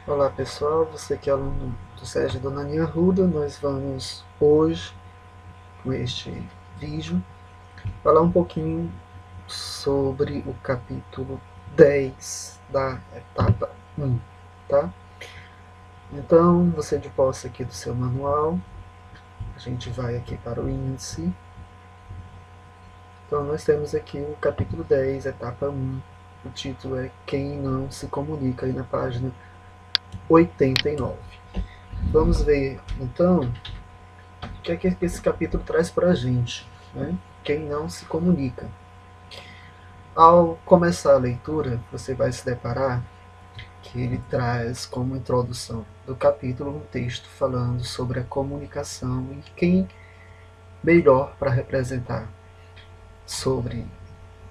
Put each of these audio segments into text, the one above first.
Olá pessoal, você que é aluno do Sérgio Dona Aninha Arruda, nós vamos hoje, com este vídeo, falar um pouquinho sobre o capítulo 10 da etapa 1, tá? Então, você de posse aqui do seu manual, a gente vai aqui para o índice. Então, nós temos aqui o capítulo 10, etapa 1, o título é Quem Não Se Comunica, aí na página 89. Vamos ver, então, o que é que esse capítulo traz para a gente, né? Quem não se comunica. Ao começar a leitura, você vai se deparar que ele traz como introdução do capítulo um texto falando sobre a comunicação e quem melhor para representar sobre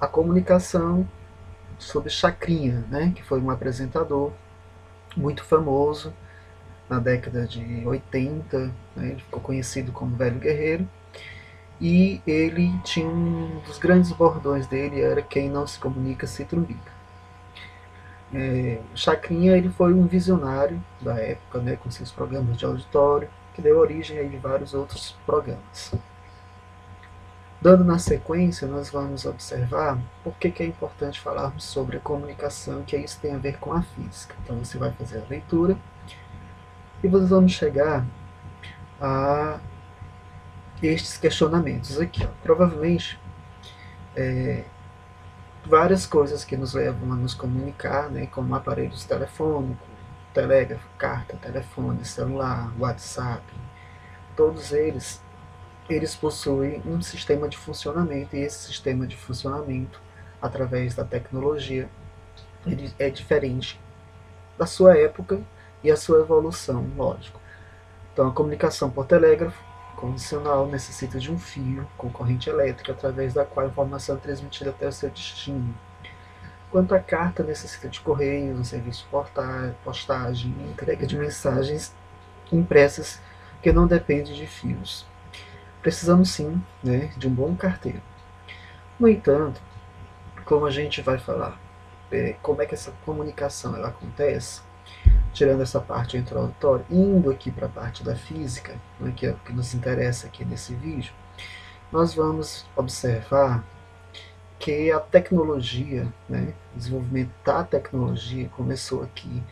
a comunicação, sobre Chacrinha, né? Que foi um apresentador muito famoso na década de 80, né? Ele ficou conhecido como Velho Guerreiro. E ele tinha um dos grandes bordões dele era quem não se comunica se trumbica. Chacrinha ele foi um visionário da época, né, com seus programas de auditório, que deu origem a vários outros programas. Dando na sequência, nós vamos observar por que é importante falarmos sobre a comunicação, que isso tem a ver com a física. Então você vai fazer a leitura e nós vamos chegar a estes questionamentos aqui. Ó. Provavelmente várias coisas que nos levam a nos comunicar, né, como aparelhos telefônicos, telégrafo, carta, telefone, celular, WhatsApp, todos eles possuem um sistema de funcionamento, e esse sistema de funcionamento, através da tecnologia, ele é diferente da sua época e a sua evolução, lógico. Então, a comunicação por telégrafo convencional necessita de um fio com corrente elétrica, através da qual a informação é transmitida até o seu destino. Quanto à carta, necessita de correios, um serviço de postagem e entrega de mensagens impressas que não depende de fios. Precisamos sim, né, de um bom carteiro. No entanto, como a gente vai falar, como é que essa comunicação ela acontece, tirando essa parte introdutória, indo aqui para a parte da física, né, que é o que nos interessa aqui nesse vídeo, nós vamos observar que a tecnologia, né, o desenvolvimento da tecnologia começou aqui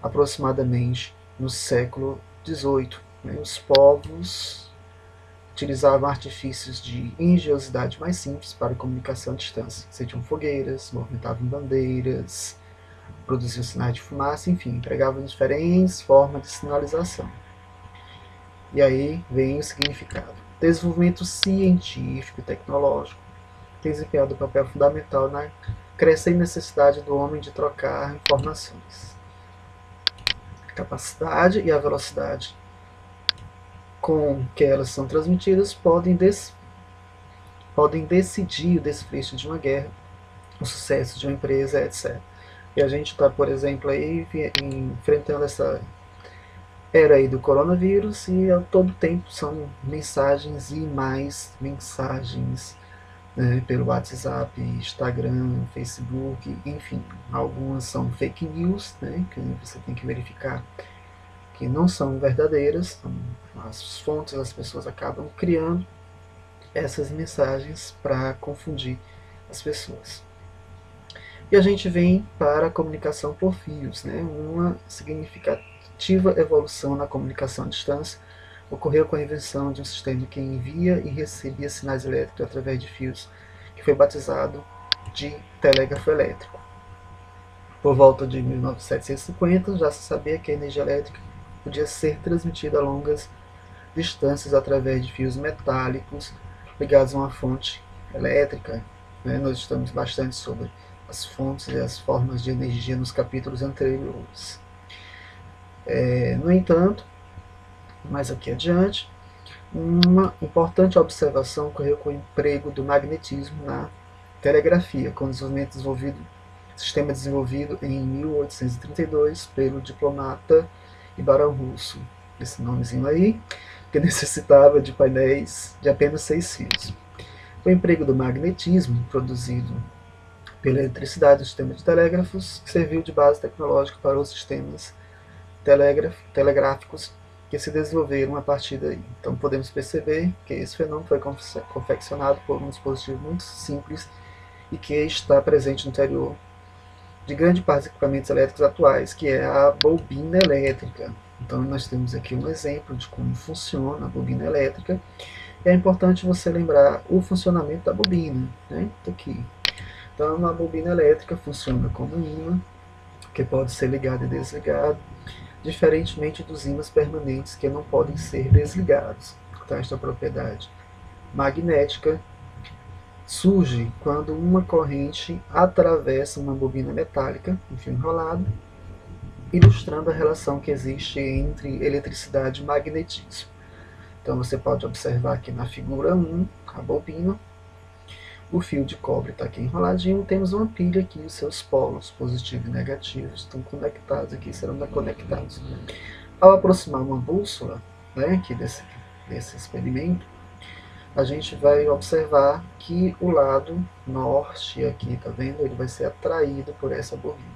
aproximadamente no século XVIII. Né? Os povos utilizavam artifícios de engenhosidade mais simples para comunicação à distância. Seriam fogueiras, movimentavam bandeiras, produziam sinais de fumaça, enfim, empregavam diferentes formas de sinalização. E aí vem o significado. Desenvolvimento científico e tecnológico tem desempenhado um papel fundamental na crescente necessidade do homem de trocar informações. A capacidade e a velocidade com que elas são transmitidas podem decidir o desfecho de uma guerra, o sucesso de uma empresa, etc. E a gente está, por exemplo, aí enfrentando essa era aí do coronavírus e a todo tempo são mensagens e mais mensagens, né, pelo WhatsApp, Instagram, Facebook, enfim. Algumas são fake news, né, que você tem que verificar que não são verdadeiras, as fontes as pessoas acabam criando essas mensagens para confundir as pessoas. E a gente vem para a comunicação por fios, né? Uma significativa evolução na comunicação à distância ocorreu com a invenção de um sistema que envia e recebia sinais elétricos através de fios, que foi batizado de telégrafo elétrico. Por volta de 1750, já se sabia que a energia elétrica podia ser transmitida a longas distâncias através de fios metálicos ligados a uma fonte elétrica. Né? Nós estamos bastante sobre as fontes e as formas de energia nos capítulos anteriores. No entanto, mais aqui adiante, uma importante observação ocorreu com o emprego do magnetismo na telegrafia, com o sistema desenvolvido em 1832 pelo diplomata e barão russo, esse nomezinho aí, que necessitava de painéis de apenas 6 fios. O emprego do magnetismo, produzido pela eletricidade do sistema de telégrafos, serviu de base tecnológica para os sistemas telegráficos que se desenvolveram a partir daí. Então podemos perceber que esse fenômeno foi confeccionado por um dispositivo muito simples e que está presente no interior de grande parte dos equipamentos elétricos atuais, que é a bobina elétrica. Então nós temos aqui um exemplo de como funciona a bobina elétrica. É importante você lembrar o funcionamento da bobina, né? Aqui. Então a bobina elétrica funciona como um ímã, que pode ser ligado e desligado, diferentemente dos ímãs permanentes que não podem ser desligados. Então, esta propriedade magnética surge quando uma corrente atravessa uma bobina metálica, um fio enrolado, ilustrando a relação que existe entre eletricidade e magnetismo. Então você pode observar aqui na figura 1, a bobina, o fio de cobre está aqui enroladinho, temos uma pilha aqui, os seus polos positivos e negativos estão conectados aqui, serão conectados. Ao aproximar uma bússola, né, aqui desse experimento, a gente vai observar que o lado norte aqui, tá vendo? Ele vai ser atraído por essa bobina.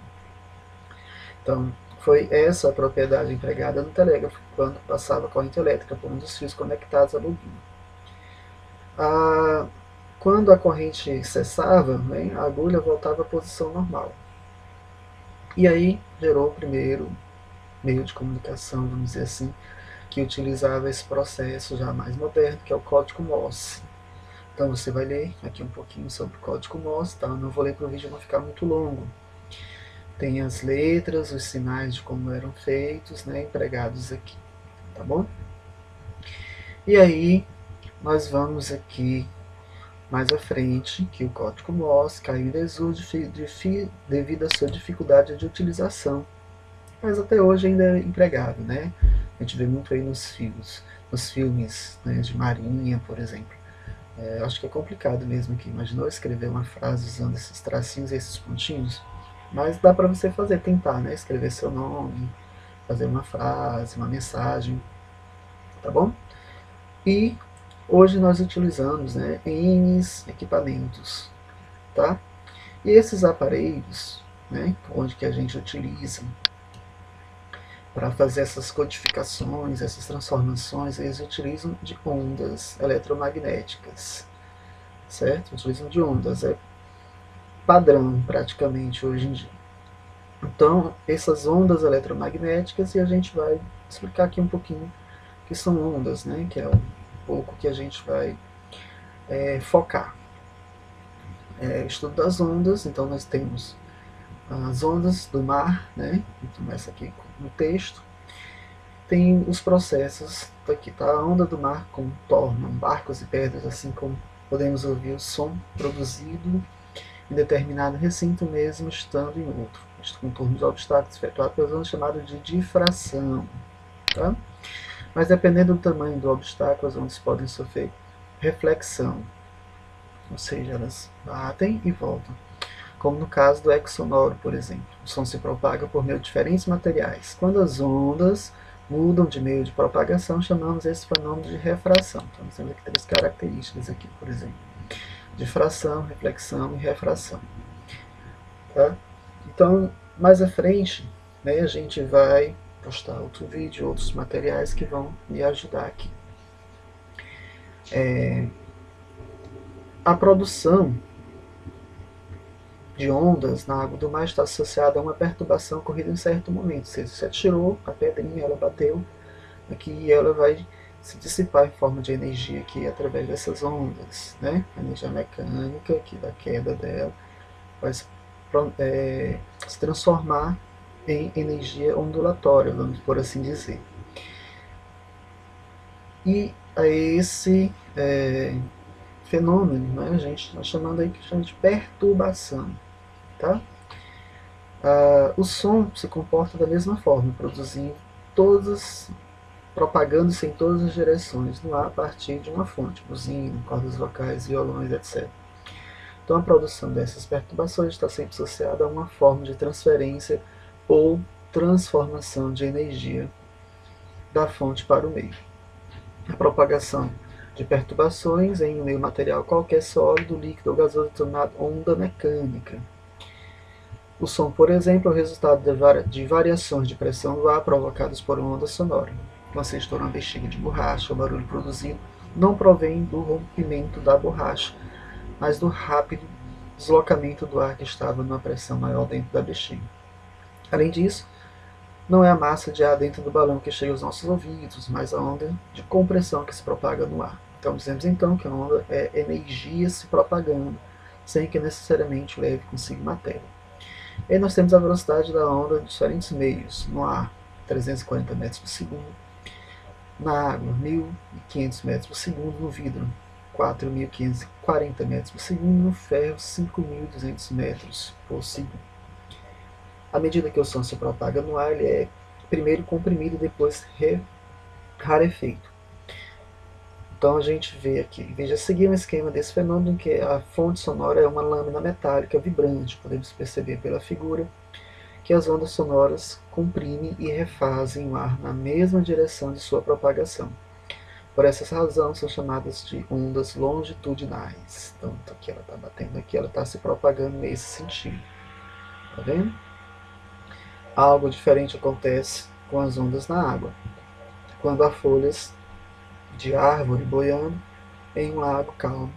Então, foi essa a propriedade empregada no telégrafo quando passava a corrente elétrica por um dos fios conectados à bobina. Quando a corrente cessava, né, a agulha voltava à posição normal. E aí gerou o primeiro meio de comunicação, vamos dizer assim, que utilizava esse processo já mais moderno, que é o código Morse. Então você vai ler aqui um pouquinho sobre o código Morse, tá? Eu não vou ler para o vídeo não ficar muito longo. Tem as letras, os sinais de como eram feitos, né, empregados aqui, tá bom? E aí nós vamos aqui mais à frente, que o código Morse caiu em desuso devido à sua dificuldade de utilização, mas até hoje ainda é empregado, né? A gente vê muito aí nos filmes, né, de marinha, por exemplo. Acho que é complicado mesmo aqui. Imaginou escrever uma frase usando esses tracinhos e esses pontinhos? Mas dá para você fazer, tentar, né? Escrever seu nome, fazer uma frase, uma mensagem, tá bom? E hoje nós utilizamos, né, N equipamentos, tá? E esses aparelhos, né, onde que a gente utiliza para fazer essas codificações, essas transformações, eles utilizam de ondas eletromagnéticas, certo? Utilizam de ondas, é padrão praticamente hoje em dia. Então, essas ondas eletromagnéticas, e a gente vai explicar aqui um pouquinho que são ondas, né? Que é um pouco que a gente vai focar. Estudo das ondas, então nós temos as ondas do mar, né? Começa aqui no texto. Tem os processos, aqui tá a onda do mar contornam barcos e pedras, assim como podemos ouvir o som produzido em determinado recinto mesmo estando em outro. Este contorno de obstáculos efetuado pelas ondas chamado de difração. Tá? Mas dependendo do tamanho do obstáculo, as ondas podem sofrer reflexão, ou seja, elas batem e voltam. Como no caso do eco sonoro, por exemplo. O som se propaga por meio de diferentes materiais. Quando as ondas mudam de meio de propagação, chamamos esse fenômeno de refração. Então, nós temos aqui 3 características, aqui, por exemplo. Difração, reflexão e refração. Tá? Então, mais à frente, né, a gente vai postar outro vídeo, outros materiais que vão me ajudar aqui. A produção de ondas na água do mar está associada a uma perturbação ocorrida em certo momento. Se você atirou a pedrinha, ela bateu aqui e ela vai se dissipar em forma de energia aqui através dessas ondas, né? A energia mecânica aqui da queda dela vai se transformar em energia ondulatória, vamos por assim dizer. E a esse fenômeno, né, a gente está chamando aí de perturbação. Tá? O som se comporta da mesma forma, produzindo propagando-se em todas as direções no ar a partir de uma fonte, buzina, cordas vocais, violões, etc. Então a produção dessas perturbações está sempre associada a uma forma de transferência ou transformação de energia da fonte para o meio. A propagação de perturbações em um meio material qualquer, sólido, líquido ou gasoso, é chamada onda mecânica. O som, por exemplo, é o resultado de variações de pressão do ar provocadas por uma onda sonora. Quando você estoura uma bexiga de borracha, o barulho produzido não provém do rompimento da borracha, mas do rápido deslocamento do ar que estava numa pressão maior dentro da bexiga. Além disso, não é a massa de ar dentro do balão que chega aos nossos ouvidos, mas a onda de compressão que se propaga no ar. Então, dizemos então que a onda é energia se propagando, sem que necessariamente leve consigo matéria. E aí nós temos a velocidade da onda em diferentes meios. No ar, 340 metros por segundo. Na água, 1.500 metros por segundo. No vidro, 4.540 metros por segundo. No ferro, 5.200 metros por segundo. À medida que o som se propaga no ar, ele é primeiro comprimido e depois rarefeito. Então a gente vê aqui, veja, seguir um esquema desse fenômeno em que a fonte sonora é uma lâmina metálica vibrante. Podemos perceber pela figura que as ondas sonoras comprimem e refazem o ar na mesma direção de sua propagação. Por essa razão são chamadas de ondas longitudinais. Então aqui ela está batendo aqui, ela está se propagando nesse sentido. Tá vendo? Algo diferente acontece com as ondas na água. Quando há folhas de árvore boiando em um lago calmo,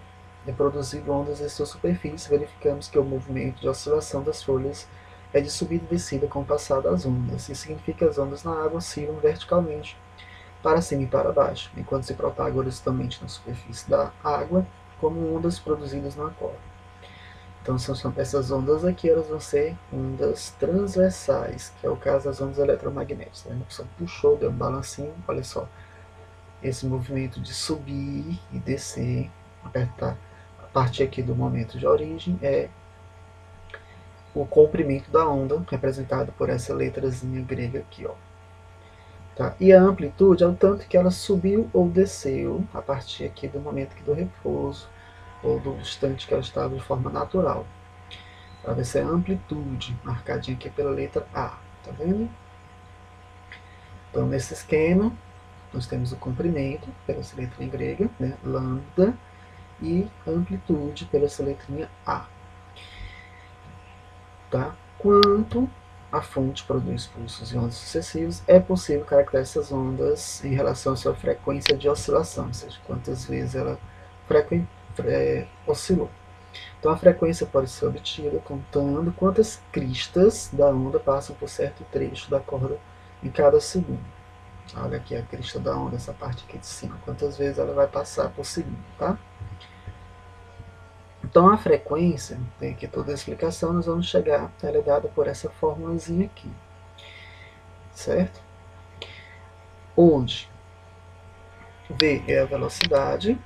é produzido ondas em sua superfície, verificamos que o movimento de oscilação das folhas é de subida e descida com o passar das ondas. Isso significa que as ondas na água oscilam verticalmente para cima e para baixo, enquanto se propagam horizontalmente na superfície da água, como ondas produzidas no aquário. Então, essas ondas aqui, elas vão ser ondas transversais, que é o caso das ondas eletromagnéticas. A pessoa puxou, deu um balancinho, olha só. Esse movimento de subir e descer, apertar, a partir aqui do momento de origem, é o comprimento da onda, representado por essa letrazinha grega aqui, ó. Tá? E a amplitude é o tanto que ela subiu ou desceu a partir aqui do momento aqui do repouso, ou do instante que ela estava de forma natural. Ela vai ser a amplitude, marcadinha aqui pela letra A, tá vendo? Então, nesse esquema, nós temos o comprimento, pela essa letrinha grega, né, lambda, e amplitude, pela essa letrinha A. Tá? Quanto a fonte produz pulsos e ondas sucessivos, é possível caracterizar essas ondas em relação à sua frequência de oscilação, ou seja, quantas vezes ela oscilou. Então a frequência pode ser obtida contando quantas cristas da onda passam por certo trecho da corda em cada segundo. Olha aqui a crista da onda, essa parte aqui de cima, quantas vezes ela vai passar por segundo, tá? Então a frequência, tem aqui toda a explicação, nós vamos chegar, ela é dada por essa formulazinha aqui, certo? Onde V é a velocidade,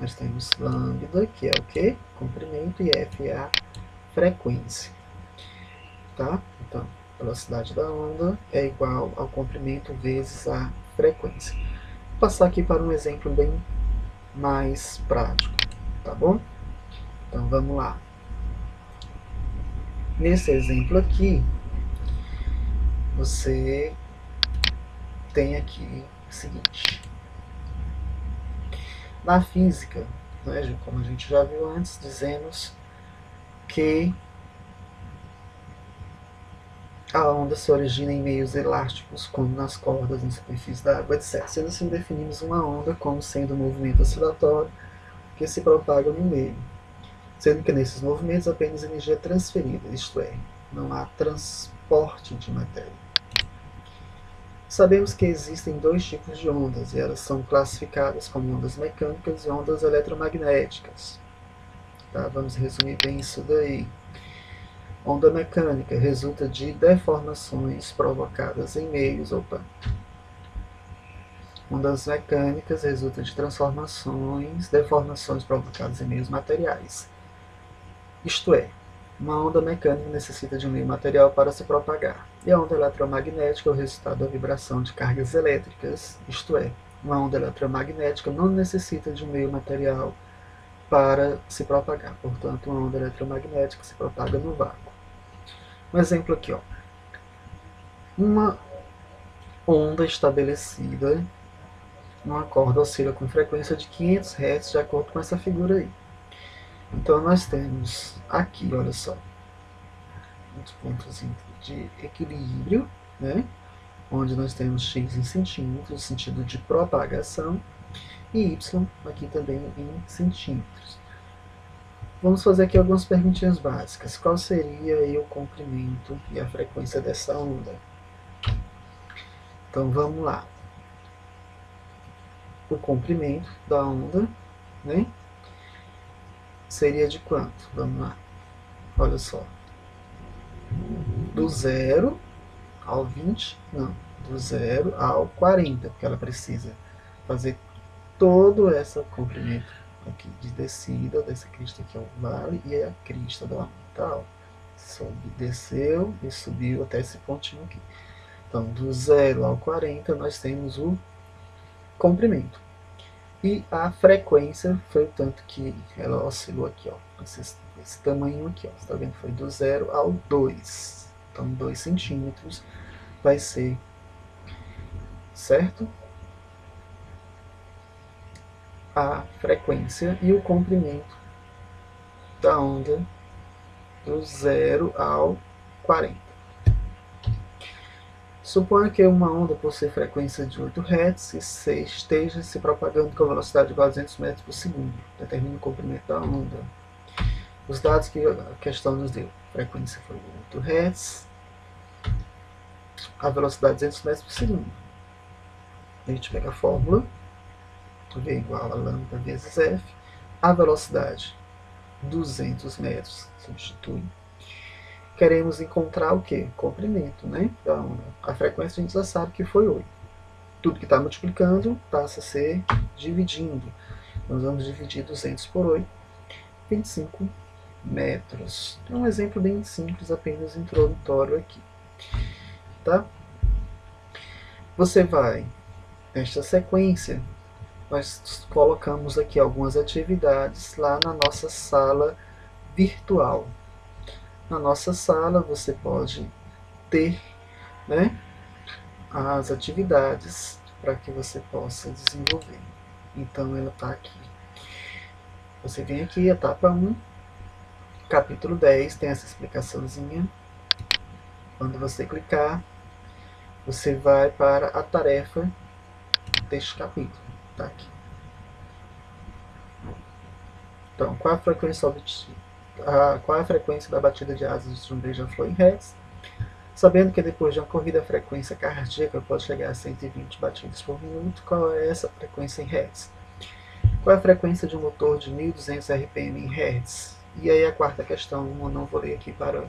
nós temos lambda, que é o que? Comprimento, e F é a frequência, tá? Então, a velocidade da onda é igual ao comprimento vezes a frequência. Vou passar aqui para um exemplo bem mais prático, tá bom? Então, vamos lá. Nesse exemplo aqui, você tem aqui o seguinte. Na física, né, como a gente já viu antes, dizemos que a onda se origina em meios elásticos, como nas cordas, na superfície da água, etc. Sendo assim, definimos uma onda como sendo um movimento oscilatório que se propaga no meio, sendo que nesses movimentos apenas energia é transferida, isto é, não há transporte de matéria. Sabemos que existem dois tipos de ondas, e elas são classificadas como ondas mecânicas e ondas eletromagnéticas. Tá? Vamos resumir bem isso daí. Onda mecânica resulta de deformações provocadas em meios. Ondas mecânicas resultam de deformações provocadas em meios materiais. Isto é, uma onda mecânica necessita de um meio material para se propagar, e a onda eletromagnética é o resultado da vibração de cargas elétricas, isto é, uma onda eletromagnética não necessita de um meio material para se propagar, portanto, uma onda eletromagnética se propaga no vácuo. Um exemplo aqui, ó. Uma onda estabelecida numa corda oscila com frequência de 500 Hz, de acordo com essa figura aí. Então nós temos aqui, olha só, os pontos de equilíbrio, né? Onde nós temos x em centímetros, no sentido de propagação, e y aqui também em centímetros. Vamos fazer aqui algumas perguntinhas básicas. Qual seria aí o comprimento e a frequência dessa onda? Então vamos lá. O comprimento da onda, né, seria de quanto? Vamos lá. Olha só. Do 0 ao 20, não, do 0 ao 40, porque ela precisa fazer todo esse comprimento aqui de descida, dessa crista aqui é o vale, e a crista da onda, tá? Sobe, desceu e subiu até esse pontinho aqui. Então, do 0 ao 40, nós temos o comprimento. E a frequência foi o tanto que ela oscilou aqui, ó. Esse tamanho aqui, ó. Você está vendo? Foi do 0 ao 2. Então, 2 centímetros vai ser, certo? A frequência e o comprimento da onda do 0 ao 40. Suponha que uma onda possui frequência de 8 Hz e esteja se propagando com velocidade igual a 200 metros por segundo. Determine o comprimento da onda. Os dados que a questão nos deu. A frequência foi 8 Hz, a velocidade 200 metros por segundo. A gente pega a fórmula, V igual a lambda vezes F, a velocidade 200 metros, substitui. Queremos encontrar o que? Comprimento, né? Da onda. A frequência a gente já sabe que foi 8. Tudo que está multiplicando passa a ser dividindo. Nós vamos dividir 200 por 8, 25 metros. É um exemplo bem simples, apenas introdutório aqui. Tá? Você vai, nesta sequência, nós colocamos aqui algumas atividades lá na nossa sala virtual. Na nossa sala você pode ter, né, as atividades para que você possa desenvolver. Então ela está aqui. Você vem aqui, etapa 1, capítulo 10, tem essa explicaçãozinha. Quando você clicar, você vai para a tarefa deste capítulo. Tá aqui. Então, qual a frequência obtida? Qual a frequência da batida de asas de um beija-flor em Hertz? Sabendo que depois de uma corrida a frequência cardíaca pode chegar a 120 batidas por minuto, qual é essa frequência em Hertz? Qual é a frequência de um motor de 1200 RPM em Hertz? E aí a quarta questão, eu não vou ler aqui para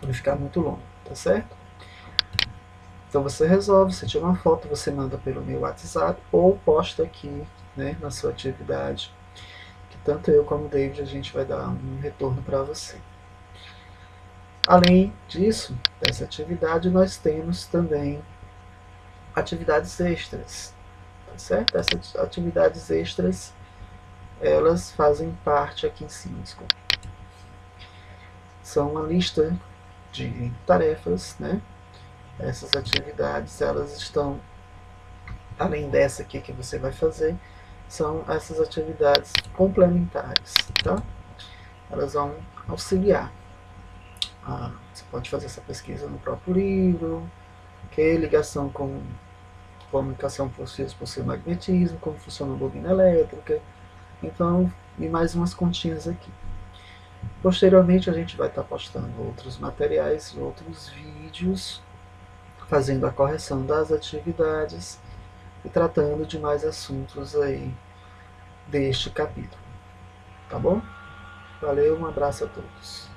não ficar muito longo, tá certo? Então você resolve, você tira uma foto, você manda pelo meu WhatsApp ou posta aqui, né, na sua atividade, que tanto eu como o David a gente vai dar um retorno para você. Além disso, dessa atividade, nós temos também atividades extras, tá certo? Essas atividades extras, elas fazem parte aqui em cima, desculpa. São uma lista de tarefas, né? Essas atividades, elas estão, além dessa aqui que você vai fazer, são essas atividades complementares, tá? Elas vão auxiliar. Você pode fazer essa pesquisa no próprio livro, que é ligação com comunicação por fios por seu magnetismo, como funciona a bobina elétrica, então, e mais umas continhas aqui. Posteriormente a gente vai estar postando outros materiais e outros vídeos, fazendo a correção das atividades e tratando de mais assuntos aí deste capítulo. Tá bom? Valeu, um abraço a todos.